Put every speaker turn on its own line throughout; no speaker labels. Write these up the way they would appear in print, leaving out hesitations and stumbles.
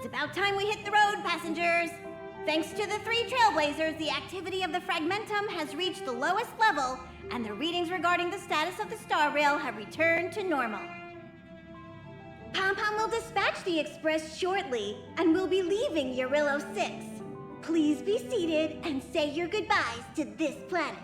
about time we hit the road, passengers. Thanks to the 3 trailblazers, the activity of the fragmentum has reached the lowest level, and the readings regarding the status of the star rail have returned to normal. Pom-Pom will dispatch the express shortly, and we'll be leaving Eurillo 6. Please be seated and say your goodbyes to this planet.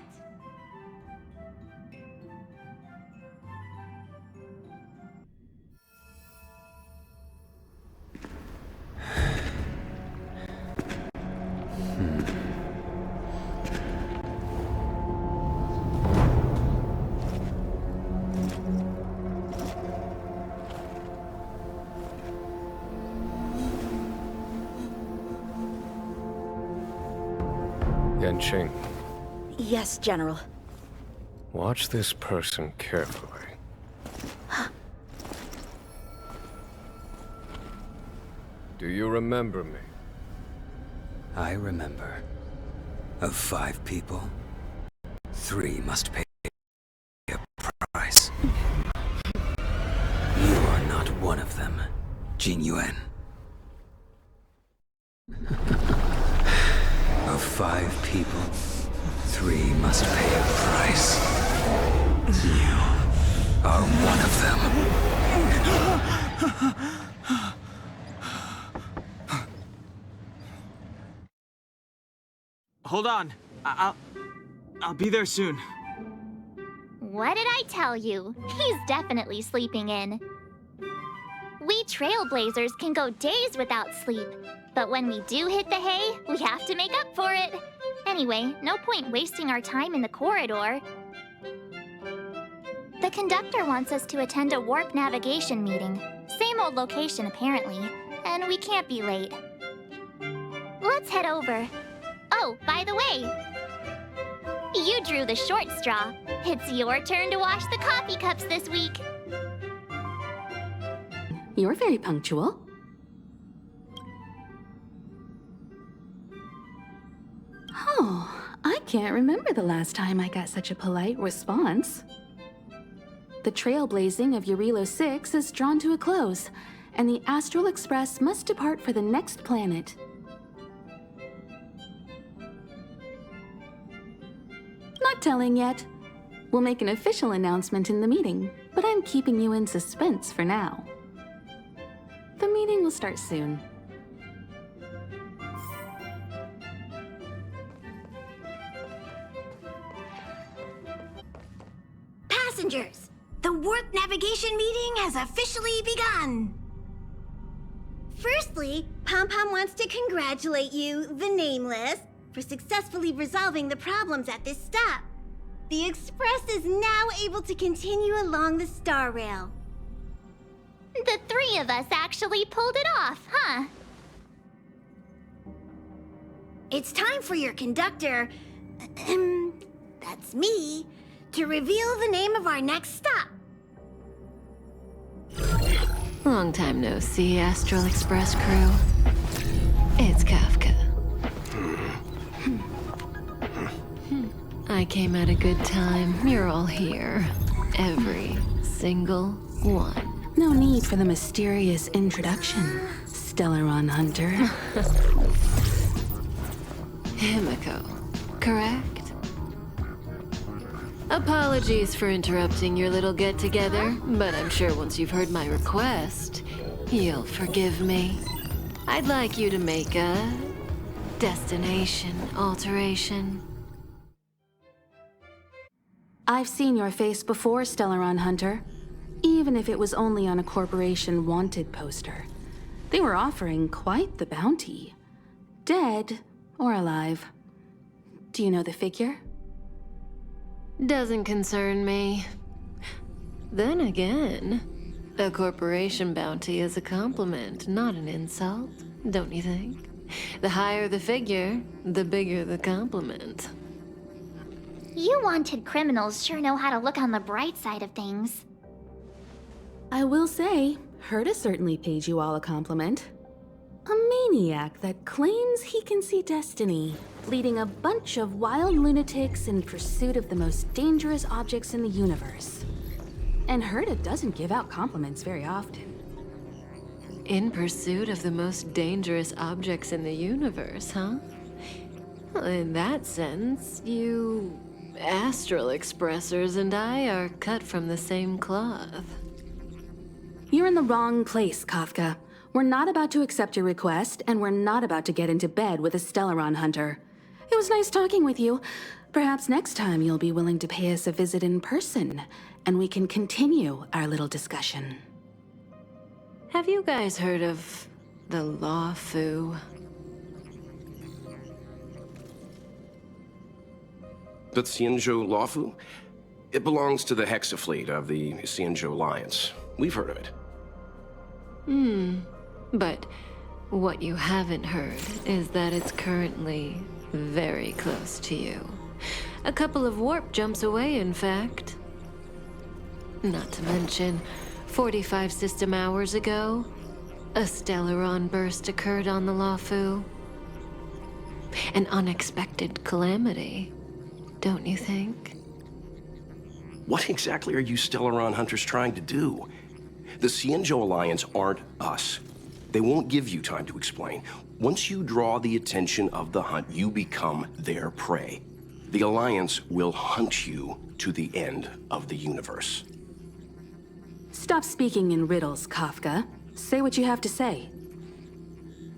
Yanqing,
Yes, General.
watch this person carefully. Do you remember me?
I remember. Of 5 people, 3 must pay a price. You are not one of them, Jin Yuan. Of 5 people, 3 must pay a price. You are one of them.
Hold on. I'll be there soon.
What did I tell you? He's definitely sleeping in. We trailblazers can go days without sleep, but when we do hit the hay, we have to make up for it. Anyway, no point wasting our time in the corridor. The conductor wants us to attend a warp navigation meeting. Same old location, apparently, and we can't be late. Let's head over. Oh, by the way, you drew the short straw. It's your turn to wash the coffee cups this week.
You're very punctual. Oh, I can't remember the last time I got such a polite response. The trailblazing of Eurillo 6 is drawn to a close, and the Astral Express must depart for the next planet. Not telling yet. We'll make an official announcement in the meeting, but I'm keeping you in suspense for now. The meeting will start soon.
Passengers, the warp navigation meeting has officially begun. Firstly, Pom-Pom wants to congratulate you, the Nameless, for successfully resolving the problems at this stop. The Express is now able to continue along the star rail.
The 3 of us actually pulled it off, huh?
It's time for your conductor, that's me, to reveal the name of our next stop.
Long time no see, Astral Express crew. It's Kafka. I came at a good time. You're all here. Every single one.
No need for the mysterious introduction, Stellaron Hunter.
Himiko, correct? Apologies for interrupting your little get-together, but I'm sure once you've heard my request, you'll forgive me. I'd like you to make a destination alteration.
I've seen your face before, Stellaron Hunter. Even if it was only on a corporation wanted poster. They were offering quite the bounty. Dead or alive. Do you know the figure?
Doesn't concern me. Then again, a corporation bounty is a compliment, not an insult, don't you think? The higher the figure, the bigger the compliment.
You wanted criminals sure know how to look on the bright side of things.
I will say, Herta certainly paid you all a compliment. A maniac that claims he can see destiny, leading a bunch of wild lunatics in pursuit of the most dangerous objects in the universe. And Herta doesn't give out compliments very often.
In pursuit of the most dangerous objects in the universe, huh? Well, in that sense, you astral expressors and I are cut from the same cloth.
You're in the wrong place, Kafka. We're not about to accept your request, and we're not about to get into bed with a Stellaron hunter. It was nice talking with you. Perhaps next time you'll be willing to pay us a visit in person, and we can continue our little discussion.
Have you guys heard of the Law Fu?
The Xianzhou Lawfu? It belongs to the Hexafleet of the Xianzhou Alliance. We've heard of it.
But what you haven't heard is that it's currently very close to you. A couple of warp jumps away, in fact. Not to mention, 45 system hours ago, a Stellaron burst occurred on the Lawfu. An unexpected calamity, don't you think?
What exactly are you Stellaron hunters trying to do? The Xianzhou Alliance aren't us. They won't give you time to explain. Once you draw the attention of the hunt, you become their prey. The Alliance will hunt you to the end of the universe.
Stop speaking in riddles, Kafka. Say what you have to say.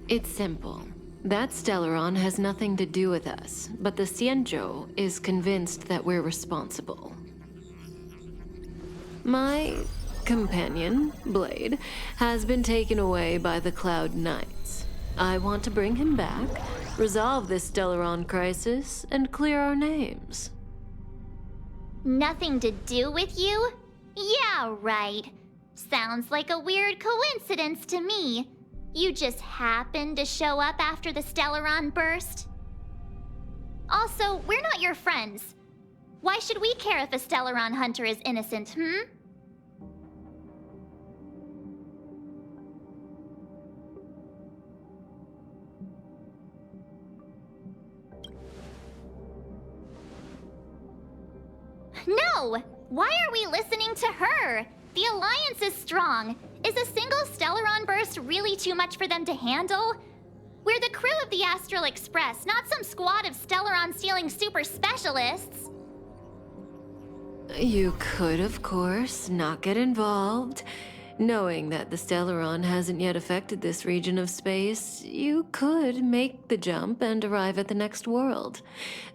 It's simple. That Stellaron has nothing to do with us, but the Xianzhou is convinced that we're responsible. My companion, Blade, has been taken away by the Cloud Knights. I want to bring him back, resolve this Stellaron crisis, and clear our names.
Nothing to do with you? Yeah, right. Sounds like a weird coincidence to me. You just happened to show up after the Stellaron burst? Also, we're not your friends. Why should we care if a Stellaron hunter is innocent, No! Why are we listening to her? The Alliance is strong. Is a single Stellaron burst really too much for them to handle? We're the crew of the Astral Express, not some squad of Stellaron-stealing super specialists.
You could, of course, not get involved. Knowing that the Stellaron hasn't yet affected this region of space, you could make the jump and arrive at the next world.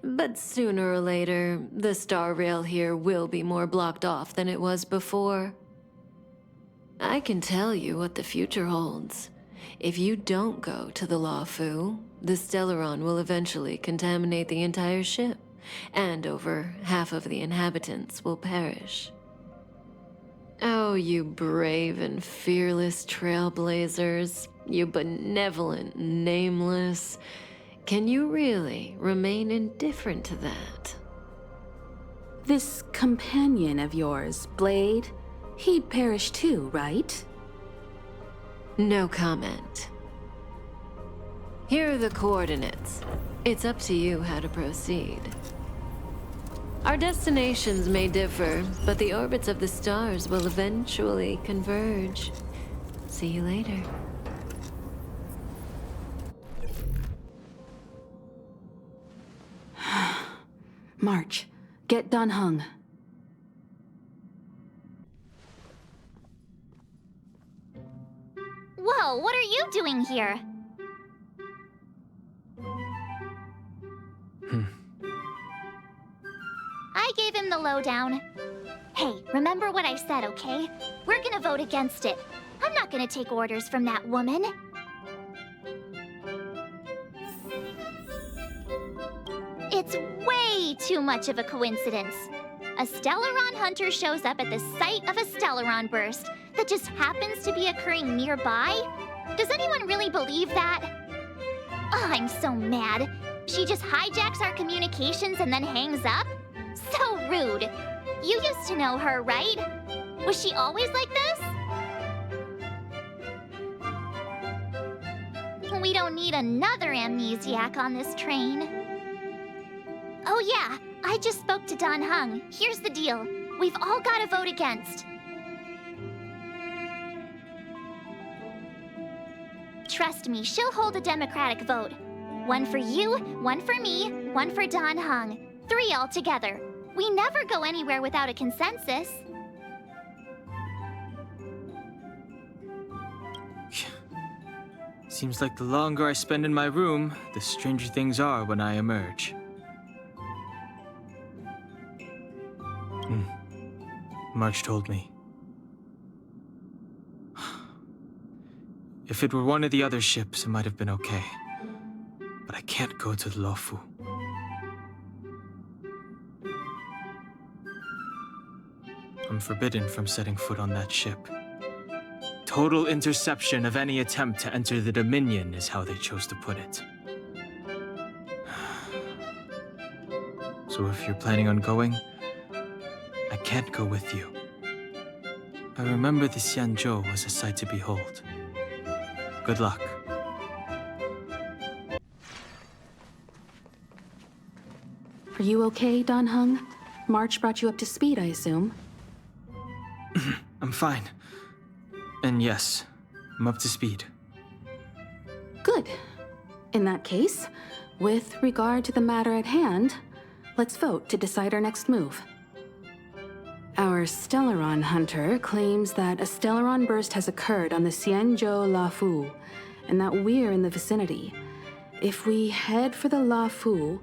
But sooner or later, the star rail here will be more blocked off than it was before. I can tell you what the future holds. If you don't go to the Lawfu, the Stellaron will eventually contaminate the entire ship, and over half of the inhabitants will perish. Oh, you brave and fearless trailblazers, you benevolent nameless. Can you really remain indifferent to that?
This companion of yours, Blade, he'd perish too, right?
No comment. Here are the coordinates. It's up to you how to proceed. Our destinations may differ, but the orbits of the stars will eventually converge. See you later.
March, get Dan Heng.
Whoa, what are you doing here? I gave him the lowdown. Hey, remember what I said, okay? We're gonna vote against it. I'm not gonna take orders from that woman. It's way too much of a coincidence. A Stellaron hunter shows up at the site of a Stellaron burst that just happens to be occurring nearby? Does anyone really believe that? Oh, I'm so mad. She just hijacks our communications and then hangs up? So rude. You used to know her, right? Was she always like this? We don't need another amnesiac on this train. Oh yeah, I just spoke to Dan Heng. Here's the deal. We've all got to vote against. Trust me, she'll hold a democratic vote. One for you, one for me, one for Dan Heng. 3 altogether. We never go anywhere without a consensus.
Seems like the longer I spend in my room, the stranger things are when I emerge. March told me. If it were one of the other ships, it might have been okay. But I can't go to the Luofu. I'm forbidden from setting foot on that ship. Total interception of any attempt to enter the Dominion is how they chose to put it. So if you're planning on going, I can't go with you. I remember the Xianzhou was a sight to behold. Good luck.
Are you okay, Dan Heng? March brought you up to speed, I assume.
I'm fine. And yes, I'm up to speed.
Good. In that case, with regard to the matter at hand, let's vote to decide our next move. Our Stellaron hunter claims that a Stellaron burst has occurred on the Xianzhou Luofu, and that we're in the vicinity. If we head for the Luofu,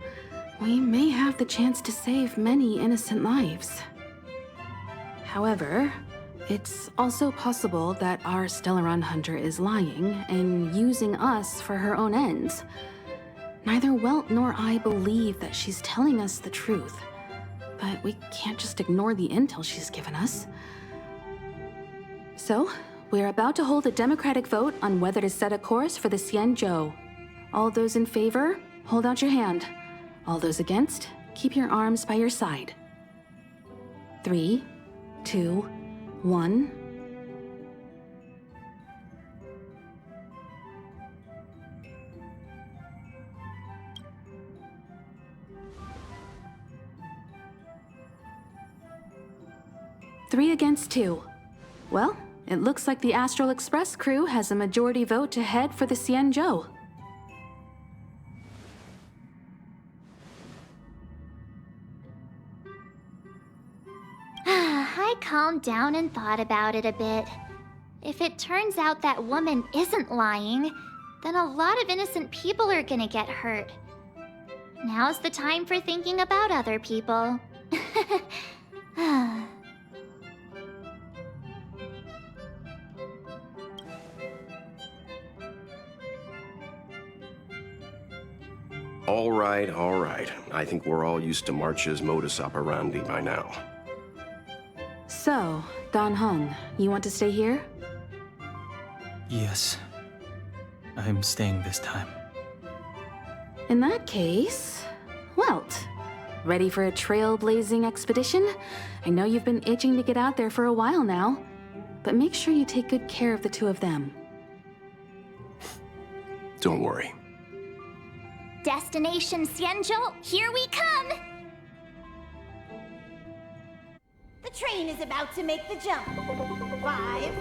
we may have the chance to save many innocent lives. However, it's also possible that our Stellaron hunter is lying and using us for her own ends. Neither Welt nor I believe that she's telling us the truth, but we can't just ignore the intel she's given us. So, we're about to hold a democratic vote on whether to set a course for the Xianzhou. All those in favor, hold out your hand. All those against, keep your arms by your side. 3, 2, 1. Three against 2. Well, it looks like the Astral Express crew has a majority vote to head for the Xianzhou.
I calmed down and thought about it a bit. If it turns out that woman isn't lying, then a lot of innocent people are gonna get hurt. Now's the time for thinking about other people.
All right, all right. I think we're all used to March's modus operandi by now.
So, Dan Heng, you want to stay here?
Yes. I'm staying this time.
In that case, Welt, ready for a trailblazing expedition? I know you've been itching to get out there for a while now, but make sure you take good care of the two of them.
Don't worry.
Destination Xianzhou, here we come!
The train is about to make the jump. 5,